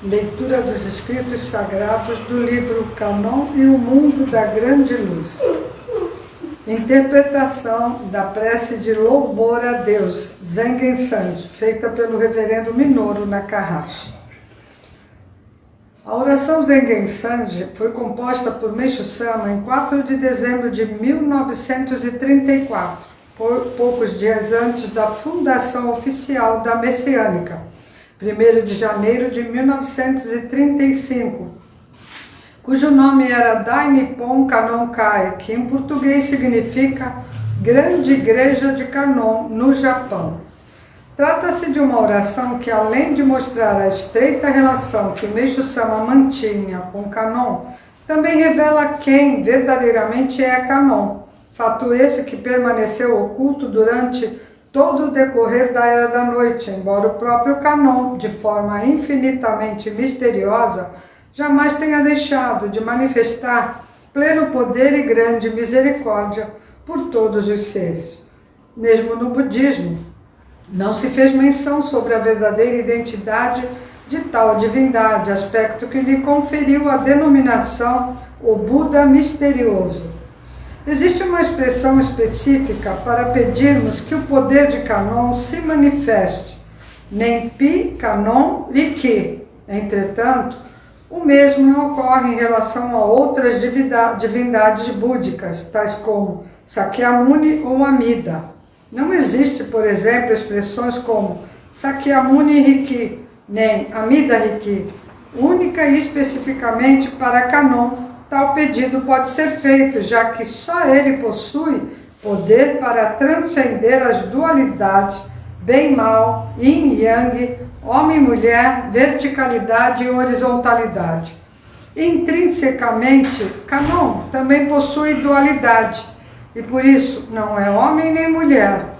Leitura dos escritos sagrados do livro Cânon e o Mundo da Grande Luz. Interpretação da prece de louvor a Deus, Zengen Sanji, feita pelo reverendo Minoru Nakahashi. A oração Zengen Sanji foi composta por Meishu Sama em 4 de dezembro de 1934, poucos dias antes da fundação oficial da Messiânica, 1º de janeiro de 1935, cujo nome era Dai Nippon Kanon Kai, que em português significa Grande Igreja de Kanon, no Japão. Trata-se de uma oração que, além de mostrar a estreita relação que Meishu Sama mantinha com Kanon, também revela quem verdadeiramente é Kanon, fato esse que permaneceu oculto durante todo o decorrer da Era da Noite, embora o próprio Kanon, de forma infinitamente misteriosa, jamais tenha deixado de manifestar pleno poder e grande misericórdia por todos os seres. Mesmo no budismo, não se fez menção sobre a verdadeira identidade de tal divindade, aspecto que lhe conferiu a denominação o Buda misterioso. Existe uma expressão específica para pedirmos que o poder de Kanon se manifeste, Nenpi Kanon Riki. Entretanto, o mesmo não ocorre em relação a outras divindades búdicas, tais como Sakyamuni ou Amida. Não existe, por exemplo, expressões como Sakyamuni Riki, nem Amida Riki. Única e especificamente para Kanon, tal pedido pode ser feito, já que só ele possui poder para transcender as dualidades bem-mal, yin-yang, homem-mulher, verticalidade e horizontalidade. Intrinsecamente, Kanon também possui dualidade, e por isso não é homem nem mulher.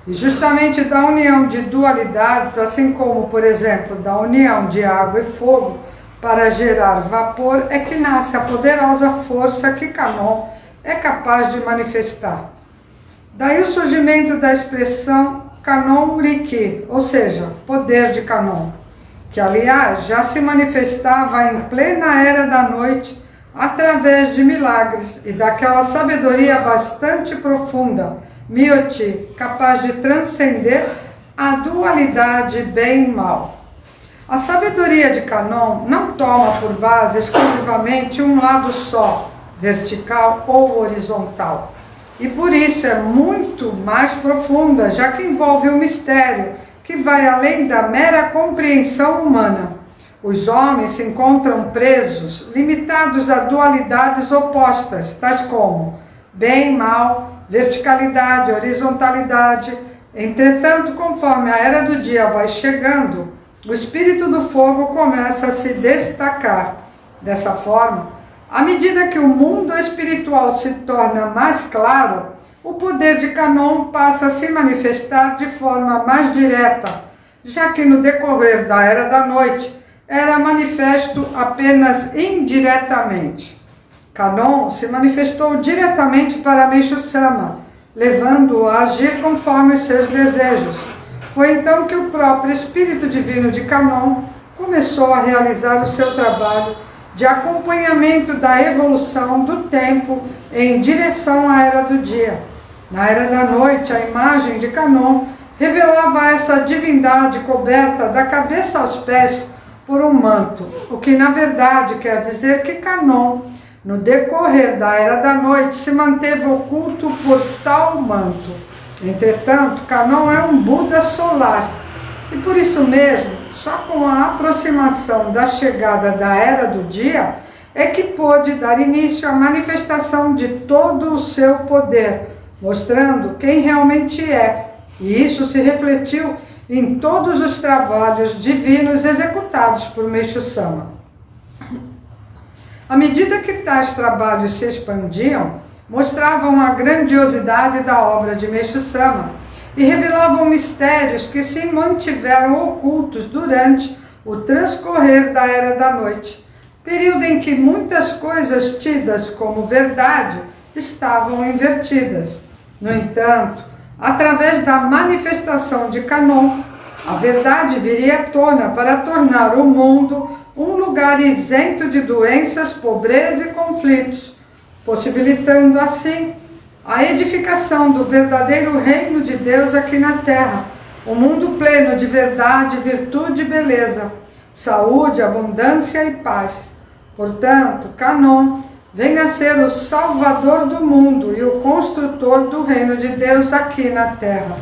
E justamente da união de dualidades, assim como, por exemplo, da união de água e fogo, para gerar vapor, é que nasce a poderosa força que Kanon é capaz de manifestar. Daí o surgimento da expressão Kanon Riki, ou seja, poder de Kanon, que aliás já se manifestava em plena Era da Noite através de milagres e daquela sabedoria bastante profunda, Mioti, capaz de transcender a dualidade bem e mal. A sabedoria de Kanon não toma por base exclusivamente um lado só, vertical ou horizontal, e por isso é muito mais profunda, já que envolve um mistério que vai além da mera compreensão humana. Os homens se encontram presos, limitados a dualidades opostas, tais como bem, mal, verticalidade, horizontalidade. Entretanto, conforme a Era do Dia vai chegando, o espírito do fogo começa a se destacar. Dessa forma, à medida que o mundo espiritual se torna mais claro, o poder de Kanon passa a se manifestar de forma mais direta, já que no decorrer da Era da Noite era manifesto apenas indiretamente. Kanon se manifestou diretamente para Meishu Sama, levando-o a agir conforme os seus desejos. Foi então que o próprio Espírito Divino de Kanon começou a realizar o seu trabalho de acompanhamento da evolução do tempo em direção à Era do Dia. Na Era da Noite, a imagem de Kanon revelava essa divindade coberta da cabeça aos pés por um manto, o que na verdade quer dizer que Kanon, no decorrer da Era da Noite, se manteve oculto por tal manto. Entretanto, Kanon é um Buda solar, e por isso mesmo, só com a aproximação da chegada da Era do Dia é que pôde dar início à manifestação de todo o seu poder, mostrando quem realmente é, e isso se refletiu em todos os trabalhos divinos executados por Meishu Sama. À medida que tais trabalhos se expandiam, mostravam a grandiosidade da obra de Meishu Sama e revelavam mistérios que se mantiveram ocultos durante o transcorrer da Era da Noite, período em que muitas coisas tidas como verdade estavam invertidas. No entanto, através da manifestação de Kanon, A verdade viria à tona para tornar o mundo um lugar isento de doenças, pobreza e conflitos, possibilitando assim a edificação do verdadeiro reino de Deus aqui na terra, um mundo pleno de verdade, virtude e beleza, saúde, abundância e paz. Portanto, Canon vem a ser o salvador do mundo e o construtor do reino de Deus aqui na terra.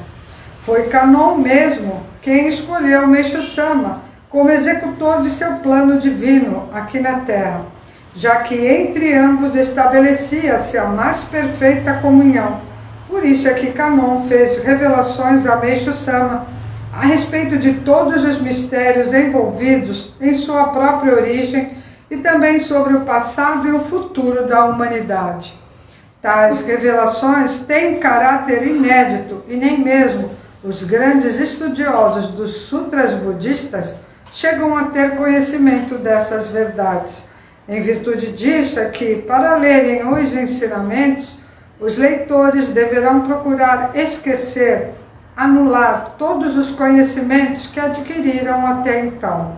Foi Canon mesmo quem escolheu Meixo Sama como executor de seu plano divino aqui na terra, já que entre ambos estabelecia-se a mais perfeita comunhão. Por isso é que Canon fez revelações a Meixo Sama a respeito de todos os mistérios envolvidos em sua própria origem e também sobre o passado e o futuro da humanidade. Tais revelações têm caráter inédito e nem mesmo os grandes estudiosos dos sutras budistas chegam a ter conhecimento dessas verdades. Em virtude disso é que, para lerem os ensinamentos, os leitores deverão procurar esquecer, anular todos os conhecimentos que adquiriram até então.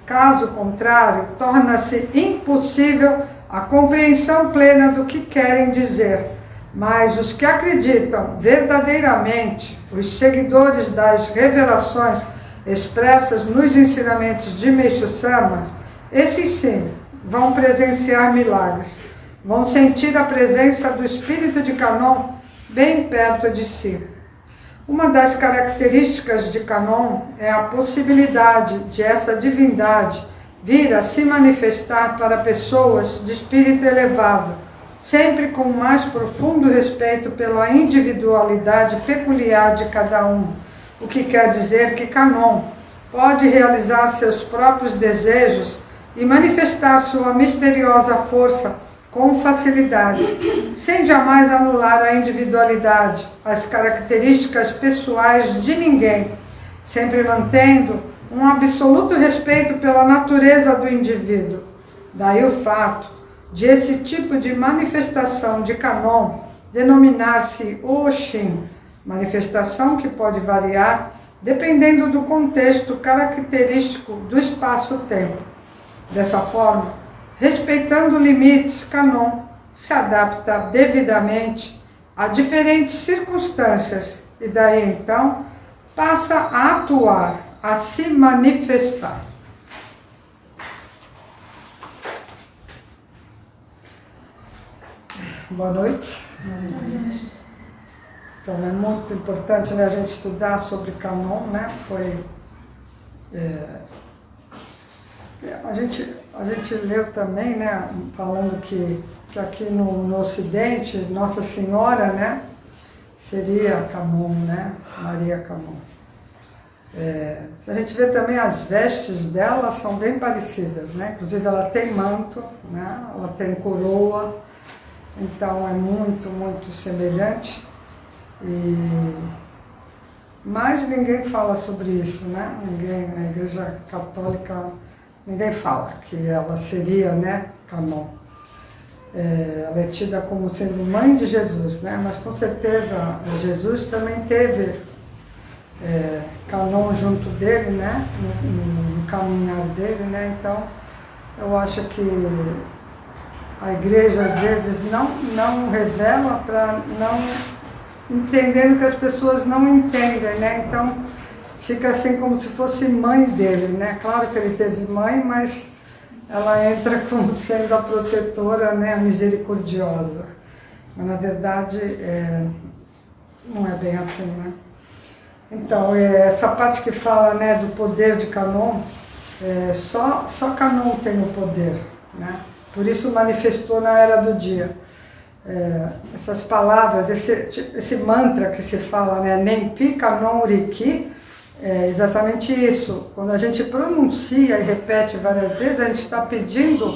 Caso contrário, torna-se impossível a compreensão plena do que querem dizer. Mas os que acreditam verdadeiramente, os seguidores das revelações expressas nos ensinamentos de Meixo Sama, esses sim vão presenciar milagres, vão sentir a presença do Espírito de Canon bem perto de si. Uma das características de Canon é a possibilidade de essa divindade vir a se manifestar para pessoas de espírito elevado, sempre com o mais profundo respeito pela individualidade peculiar de cada um, o que quer dizer que Canon pode realizar seus próprios desejos e manifestar sua misteriosa força com facilidade, sem jamais anular a individualidade, as características pessoais de ninguém, sempre mantendo um absoluto respeito pela natureza do indivíduo. Daí o fato de esse tipo de manifestação de Canon denominar-se Oshin, manifestação que pode variar dependendo do contexto característico do espaço-tempo. Dessa forma, respeitando limites, Canon se adapta devidamente a diferentes circunstâncias e daí então passa a atuar, a se manifestar. Boa noite. Então é muito importante, né, a gente estudar sobre Canon, né? A gente leu também, né, falando que aqui no Ocidente, Nossa Senhora, né, seria Canon, né, Maria Canon. Se a gente vê também as vestes dela, são bem parecidas, né, inclusive ela tem manto, né, ela tem coroa, então é muito, muito semelhante. Mas ninguém fala sobre isso, né, ninguém, na Igreja Católica, ninguém fala que ela seria, né, Canon. Ela é tida como sendo mãe de Jesus, né, mas com certeza Jesus também teve Canon junto dele, né, no caminhar dele, né, então eu acho que a igreja às vezes não revela para não entendendo que as pessoas não entendem, né, então fica assim como se fosse mãe dele, né? Claro que ele teve mãe, mas ela entra como sendo a protetora, né? A misericordiosa. Mas na verdade não é bem assim, né? Então, essa parte que fala, né, do poder de Canon, só Canon tem o poder, né? Por isso manifestou na Era do Dia. Essas palavras, esse mantra que se fala, né? Nenpi Canon Riki, é exatamente isso. Quando a gente pronuncia e repete várias vezes, a gente está pedindo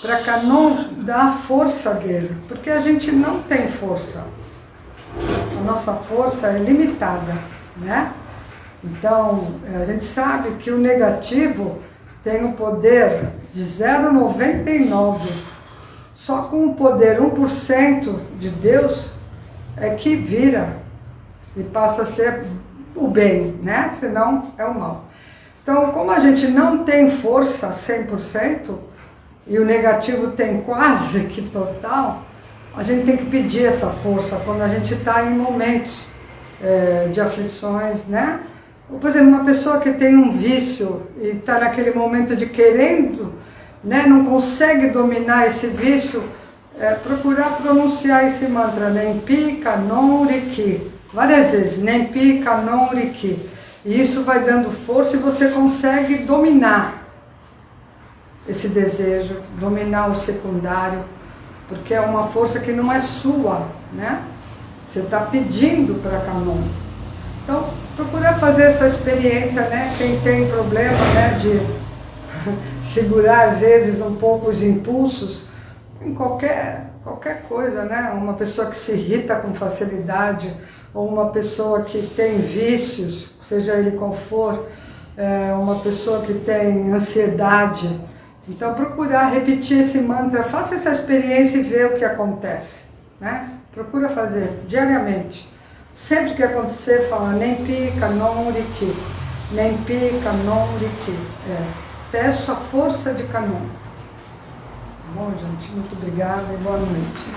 para Canon dar a força dele, porque a gente não tem força. A nossa força é limitada, né? Então, a gente sabe que o negativo tem um poder de 0,99. Só com o poder 1% de Deus é que vira e passa a ser o bem, né? Senão é o mal. Então, como a gente não tem força 100%, e o negativo tem quase que total, a gente tem que pedir essa força quando a gente está em momentos de aflições, né? Ou, por exemplo, uma pessoa que tem um vício e está naquele momento de querendo, né? Não consegue dominar esse vício, procurar pronunciar esse mantra, Nempi Kanon Riki, várias vezes, Nempi Kanon Riki. E isso vai dando força e você consegue dominar esse desejo, dominar o secundário, porque é uma força que não é sua, né? Você está pedindo para Kanon. Então, procurar fazer essa experiência, né? Quem tem problema, né, de segurar às vezes um pouco os impulsos, em qualquer coisa, né? Uma pessoa que se irrita com facilidade, ou uma pessoa que tem vícios, seja ele qual for, uma pessoa que tem ansiedade. Então, procurar repetir esse mantra, faça essa experiência e vê o que acontece, né? Procura fazer diariamente. Sempre que acontecer, fala Nempi Kanon Riki, Nempi Kanon Riki. Peço a força de Kanon. Bom, gente, muito obrigada e boa noite.